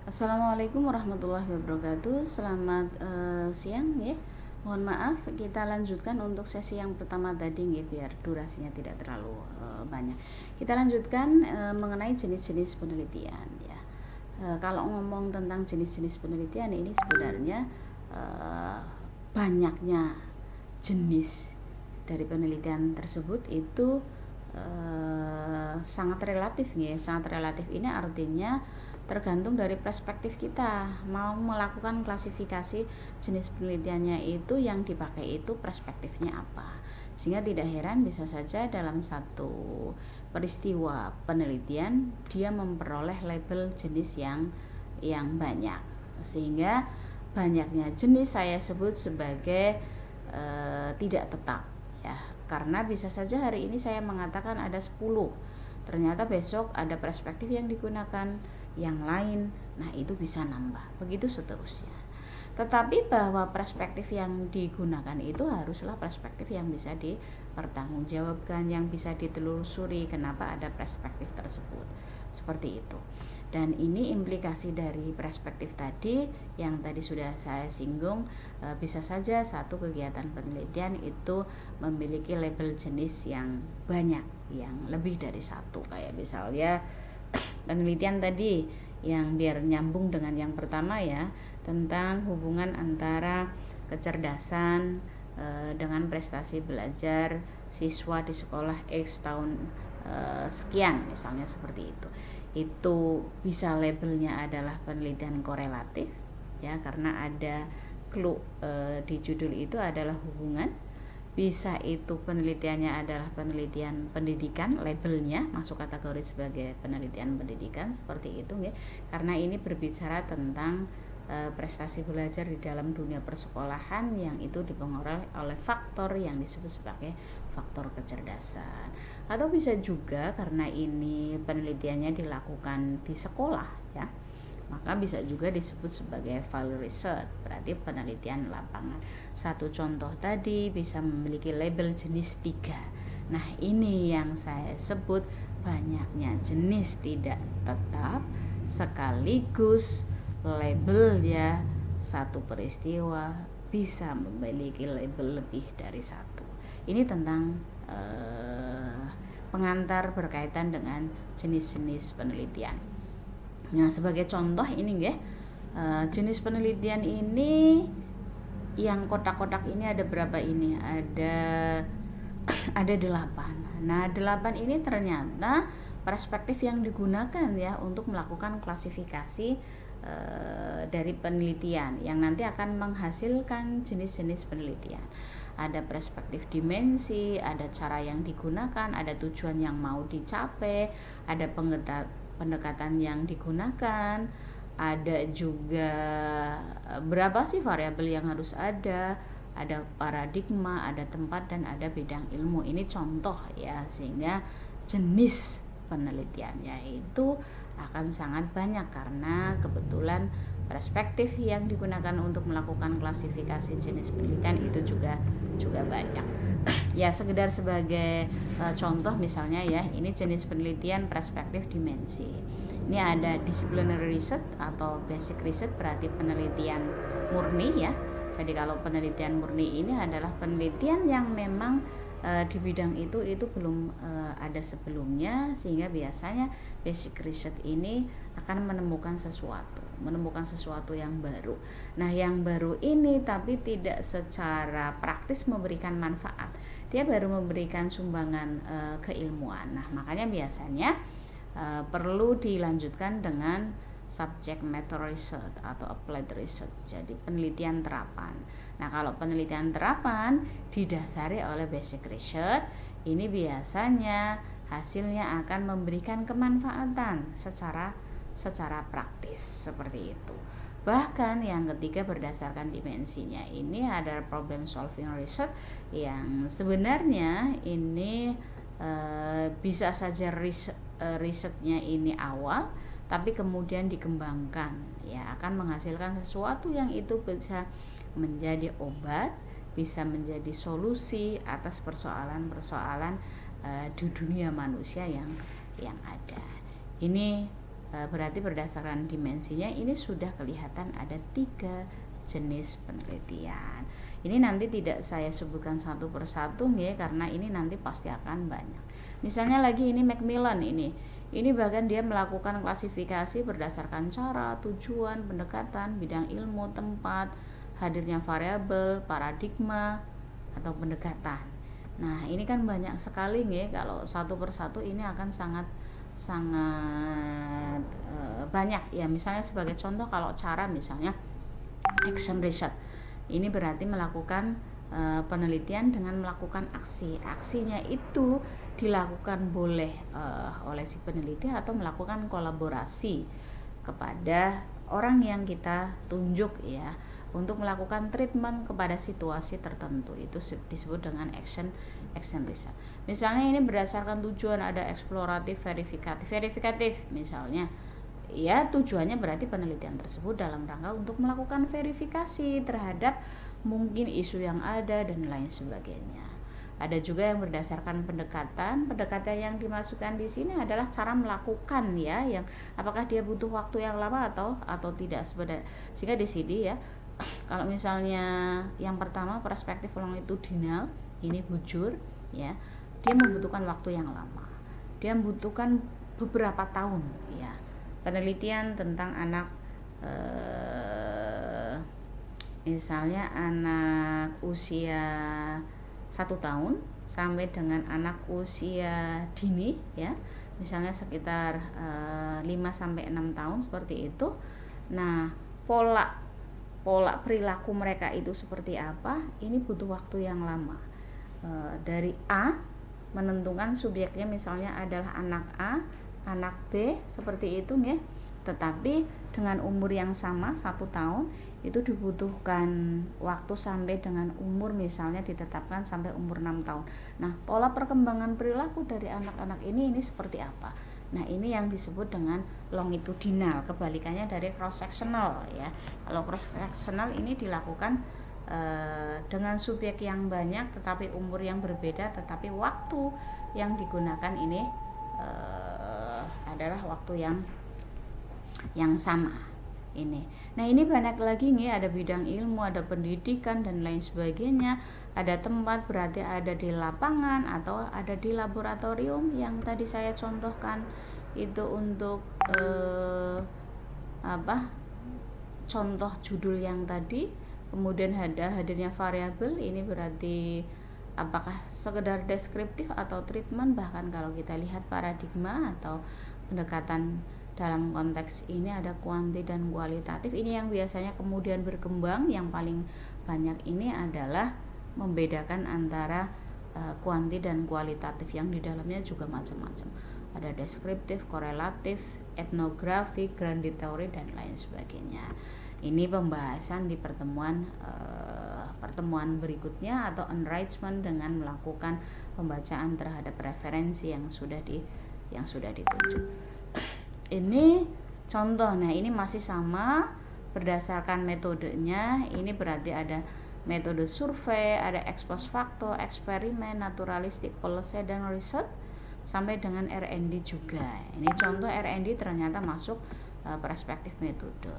Assalamualaikum warahmatullahi wabarakatuh. Selamat siang ya. Mohon maaf, kita lanjutkan untuk sesi yang pertama tadi ya, biar durasinya tidak terlalu banyak. Kita lanjutkan mengenai jenis-jenis penelitian ya. Kalau ngomong tentang jenis-jenis penelitian ini sebenarnya banyaknya jenis dari penelitian tersebut itu sangat relatif ya. Sangat relatif ini artinya tergantung dari perspektif kita mau melakukan klasifikasi jenis penelitiannya, itu yang dipakai itu perspektifnya apa, sehingga tidak heran bisa saja dalam satu peristiwa penelitian dia memperoleh label jenis yang banyak, sehingga banyaknya jenis saya sebut sebagai tidak tetap ya, karena bisa saja hari ini saya mengatakan ada 10, ternyata besok ada perspektif yang digunakan yang lain, nah itu bisa nambah, begitu seterusnya. Tetapi bahwa perspektif yang digunakan itu haruslah perspektif yang bisa dipertanggungjawabkan, yang bisa ditelusuri kenapa ada perspektif tersebut, seperti itu. Dan ini implikasi dari perspektif tadi yang tadi sudah saya singgung, bisa saja satu kegiatan penelitian itu memiliki label jenis yang banyak, yang lebih dari satu, kayak misalnya penelitian tadi yang biar nyambung dengan yang pertama ya, tentang hubungan antara kecerdasan dengan prestasi belajar siswa di sekolah X tahun sekian misalnya, seperti itu bisa labelnya adalah penelitian korelatif ya, karena ada clue di judul itu adalah hubungan. Bisa itu penelitiannya adalah penelitian pendidikan, labelnya masuk kategori sebagai penelitian pendidikan, seperti itu ya, karena ini berbicara tentang prestasi belajar di dalam dunia persekolahan yang itu dipengaruhi oleh faktor yang disebut sebagai faktor kecerdasan. Atau bisa juga karena ini penelitiannya dilakukan di sekolah ya, maka bisa juga disebut sebagai field research, berarti penelitian lapangan. Satu contoh tadi bisa memiliki label jenis 3. Nah ini yang saya sebut banyaknya jenis tidak tetap sekaligus label ya, satu peristiwa bisa memiliki label lebih dari satu. Ini tentang pengantar berkaitan dengan jenis-jenis penelitian. Nah sebagai contoh ini ya, jenis penelitian ini yang kotak-kotak ini ada berapa ini? Ada 8. Nah 8 ini ternyata perspektif yang digunakan ya untuk melakukan klasifikasi dari penelitian yang nanti akan menghasilkan jenis-jenis penelitian. Ada perspektif dimensi, ada cara yang digunakan, ada tujuan yang mau dicapai, ada pendekatan yang digunakan, ada juga berapa sih variabel yang harus ada paradigma, ada tempat, dan ada bidang ilmu. Ini contoh ya, sehingga jenis penelitiannya itu akan sangat banyak karena kebetulan perspektif yang digunakan untuk melakukan klasifikasi jenis penelitian itu juga banyak. Ya sekedar sebagai contoh misalnya ya, ini jenis penelitian perspektif dimensi. Ini ada disciplinary research atau basic research, berarti penelitian murni ya. Jadi kalau penelitian murni ini adalah penelitian yang memang di bidang itu belum ada sebelumnya, sehingga biasanya basic research ini akan menemukan sesuatu yang baru. Nah yang baru ini tapi tidak secara praktis memberikan manfaat, dia baru memberikan sumbangan keilmuan. Nah makanya biasanya perlu dilanjutkan dengan subject matter research atau applied research, jadi penelitian terapan. Nah kalau penelitian terapan didasari oleh basic research, ini biasanya hasilnya akan memberikan kemanfaatan secara praktis, seperti itu. Bahkan yang ketiga berdasarkan dimensinya, ini ada problem solving research yang sebenarnya ini bisa saja risetnya ini awal tapi kemudian dikembangkan ya, akan menghasilkan sesuatu yang itu bisa menjadi obat, bisa menjadi solusi atas persoalan-persoalan di dunia manusia yang ada. Ini berarti berdasarkan dimensinya ini sudah kelihatan ada 3 jenis penelitian. Ini nanti tidak saya sebutkan satu persatu ya, karena ini nanti pasti akan banyak. Misalnya lagi ini Macmillan ini bahkan dia melakukan klasifikasi berdasarkan cara, tujuan, pendekatan, bidang ilmu, tempat, hadirnya variabel, paradigma atau pendekatan. Nah, ini kan banyak sekali nih, kalau satu persatu ini akan sangat banyak ya. Misalnya sebagai contoh, kalau cara misalnya action research, ini berarti melakukan penelitian dengan melakukan aksi. Aksinya itu dilakukan oleh si peneliti atau melakukan kolaborasi kepada orang yang kita tunjuk ya, untuk melakukan treatment kepada situasi tertentu. Itu disebut dengan action research. Misalnya ini berdasarkan tujuan, ada eksploratif, verifikatif misalnya ya, tujuannya berarti penelitian tersebut dalam rangka untuk melakukan verifikasi terhadap mungkin isu yang ada dan lain sebagainya. Ada juga yang berdasarkan pendekatan yang dimasukkan di sini adalah cara melakukan ya, yang apakah dia butuh waktu yang lama atau tidak sebenarnya. Sehingga di sini ya, kalau misalnya yang pertama perspektif longitudinal, ini bujur ya, dia membutuhkan waktu yang lama, dia membutuhkan beberapa tahun ya. Penelitian tentang anak misalnya anak usia 1 tahun sampai dengan anak usia dini ya, misalnya sekitar 5-6 tahun seperti itu. Nah, pola perilaku mereka itu seperti apa, ini butuh waktu yang lama. Dari A, menentukan subjeknya misalnya adalah anak A, anak B, seperti itu ya. Tetapi dengan umur yang sama 1 tahun, itu dibutuhkan waktu sampai dengan umur misalnya ditetapkan sampai umur 6 tahun. Nah, pola perkembangan perilaku dari anak-anak ini seperti apa? Nah, ini yang disebut dengan longitudinal, kebalikannya dari cross sectional ya. Kalau cross sectional ini dilakukan dengan subjek yang banyak tetapi umur yang berbeda, tetapi waktu yang digunakan ini adalah waktu yang sama ini. Nah, ini banyak lagi nih, ada bidang ilmu, ada pendidikan dan lain sebagainya. Ada tempat, berarti ada di lapangan atau ada di laboratorium yang tadi saya contohkan itu untuk contoh judul yang tadi. Kemudian ada hadirnya variabel, ini berarti apakah sekedar deskriptif atau treatment. Bahkan kalau kita lihat paradigma atau pendekatan dalam konteks ini ada kuanti dan kualitatif. Ini yang biasanya kemudian berkembang. Yang paling banyak ini adalah membedakan antara kuanti dan kualitatif, yang di dalamnya juga macam-macam. Ada deskriptif, korelatif, etnografik, grandi teori dan lain sebagainya. Ini pembahasan di pertemuan berikutnya atau enrichment dengan melakukan pembacaan terhadap referensi yang sudah ditunjuk. Ini contoh. Nah, ini masih sama berdasarkan metodenya. Ini berarti ada metode survei, ada ex post facto, eksperimen, naturalistik, policy dan research, sampai dengan R&D juga. Ini contoh R&D ternyata masuk perspektif metode.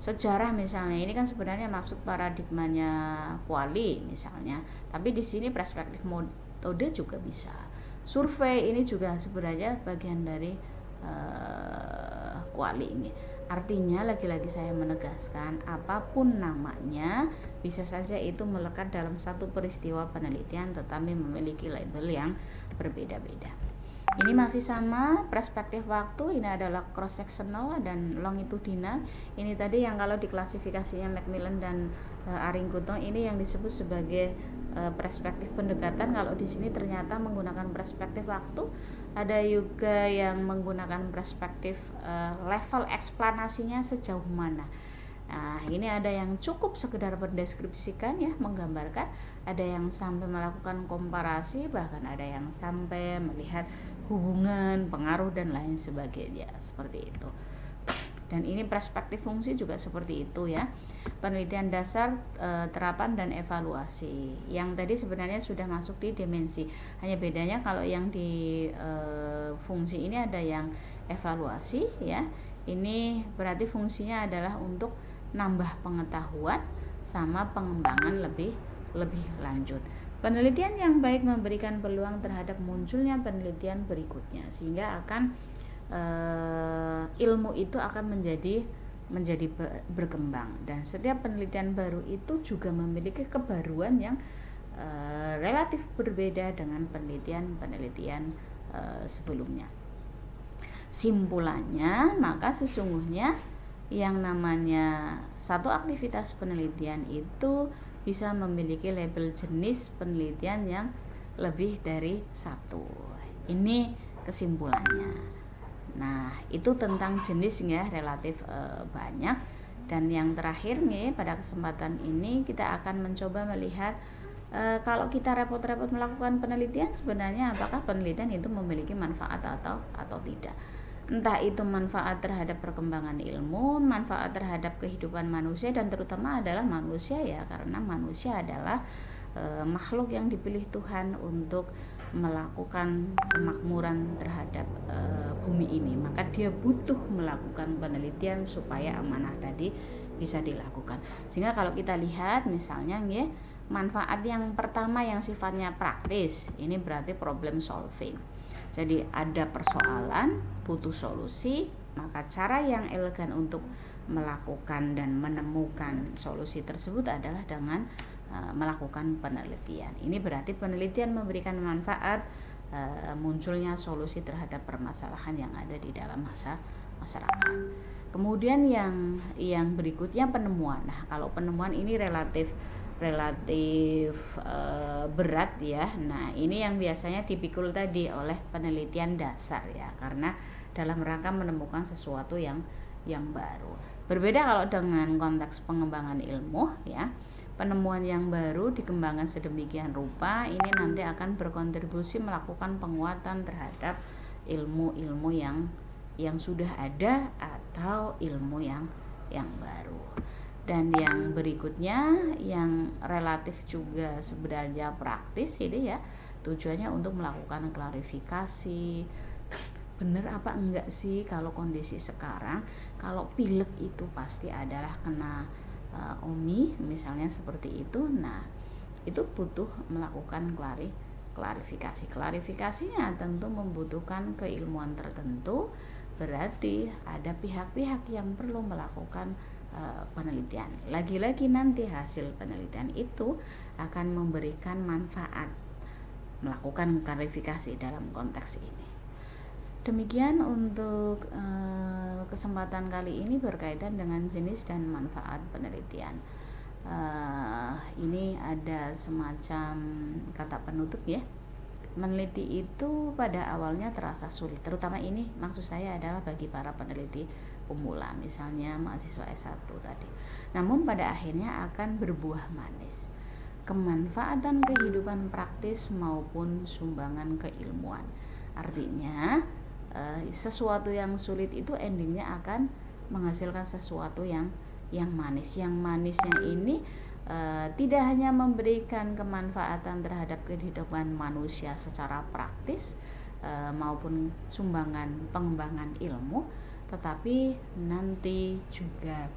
Sejarah misalnya, ini kan sebenarnya masuk paradigmanya kuali misalnya, tapi di sini perspektif metode juga bisa. Survei ini juga sebenarnya bagian dari kuali ini. Artinya lagi-lagi saya menegaskan, apapun namanya bisa saja itu melekat dalam satu peristiwa penelitian tetapi memiliki label yang berbeda-beda. Ini masih sama perspektif waktu, ini adalah cross sectional dan longitudinal. Ini tadi yang kalau diklasifikasinya Macmillan dan Aringkuto ini yang disebut sebagai perspektif pendekatan. Kalau di sini ternyata menggunakan perspektif waktu. Ada juga yang menggunakan perspektif level eksplanasinya sejauh mana. Nah, ini ada yang cukup sekedar mendeskripsikan ya, menggambarkan. Ada yang sampai melakukan komparasi, bahkan ada yang sampai melihat hubungan, pengaruh dan lain sebagainya, seperti itu. Dan ini perspektif fungsi juga seperti itu ya. Penelitian dasar, terapan dan evaluasi. Yang tadi sebenarnya sudah masuk di dimensi. Hanya bedanya kalau yang di fungsi ini ada yang evaluasi ya. Ini berarti fungsinya adalah untuk nambah pengetahuan sama pengembangan lebih lanjut. Penelitian yang baik memberikan peluang terhadap munculnya penelitian berikutnya, sehingga akan ilmu itu akan menjadi berkembang, dan setiap penelitian baru itu juga memiliki kebaruan yang relatif berbeda dengan penelitian sebelumnya. Simpulannya, maka sesungguhnya yang namanya satu aktivitas penelitian itu bisa memiliki label jenis penelitian yang lebih dari satu. Ini kesimpulannya. Nah, itu tentang jenis ya, relatif banyak. Dan yang terakhir nih, pada kesempatan ini kita akan mencoba melihat kalau kita repot-repot melakukan penelitian, sebenarnya apakah penelitian itu memiliki manfaat atau tidak. Entah itu manfaat terhadap perkembangan ilmu, manfaat terhadap kehidupan manusia, dan terutama adalah manusia ya, karena manusia adalah makhluk yang dipilih Tuhan untuk melakukan kemakmuran terhadap bumi ini. Maka dia butuh melakukan penelitian supaya amanah tadi bisa dilakukan. Sehingga kalau kita lihat misalnya ya, manfaat yang pertama yang sifatnya praktis, ini berarti problem solving. Jadi ada persoalan, butuh solusi, maka cara yang elegan untuk melakukan dan menemukan solusi tersebut adalah dengan melakukan penelitian. Ini berarti penelitian memberikan manfaat munculnya solusi terhadap permasalahan yang ada di dalam masyarakat. Kemudian yang berikutnya penemuan. Nah, kalau penemuan ini relatif berat ya. Nah, ini yang biasanya dipikul tadi oleh penelitian dasar ya, karena dalam rangka menemukan sesuatu yang baru. Berbeda kalau dengan konteks pengembangan ilmu ya. Penemuan yang baru dikembangkan sedemikian rupa, ini nanti akan berkontribusi melakukan penguatan terhadap ilmu-ilmu yang sudah ada atau ilmu yang baru. Dan yang berikutnya yang relatif juga sebenarnya praktis ini ya, tujuannya untuk melakukan klarifikasi, bener apa enggak sih kalau kondisi sekarang, kalau pilek itu pasti adalah kena OMI misalnya seperti itu. Nah, itu butuh melakukan klarifikasinya tentu membutuhkan keilmuan tertentu, berarti ada pihak-pihak yang perlu melakukan penelitian. Lagi-lagi nanti hasil penelitian itu akan memberikan manfaat melakukan klarifikasi dalam konteks ini. Demikian untuk kesempatan kali ini berkaitan dengan jenis dan manfaat penelitian. Ini ada semacam kata penutup ya. Meneliti itu pada awalnya terasa sulit, terutama ini maksud saya adalah bagi para peneliti pemula, misalnya mahasiswa S1 tadi. Namun pada akhirnya akan berbuah manis. Kemanfaatan kehidupan praktis maupun sumbangan keilmuan. Artinya sesuatu yang sulit itu endingnya akan menghasilkan sesuatu yang manis. Yang manisnya ini tidak hanya memberikan kemanfaatan terhadap kehidupan manusia secara praktis maupun sumbangan pengembangan ilmu, tetapi nanti juga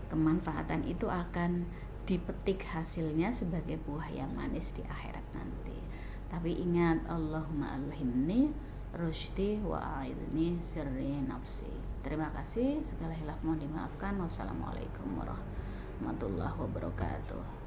kemanfaatan itu akan dipetik hasilnya sebagai buah yang manis di akhirat nanti. Tapi ingat, Allahumma alhimni rusydi wa a'idni sirri nafsi. Terima kasih, segala hilaf mohon dimaafkan. Wassalamualaikum warahmatullahi wabarakatuh.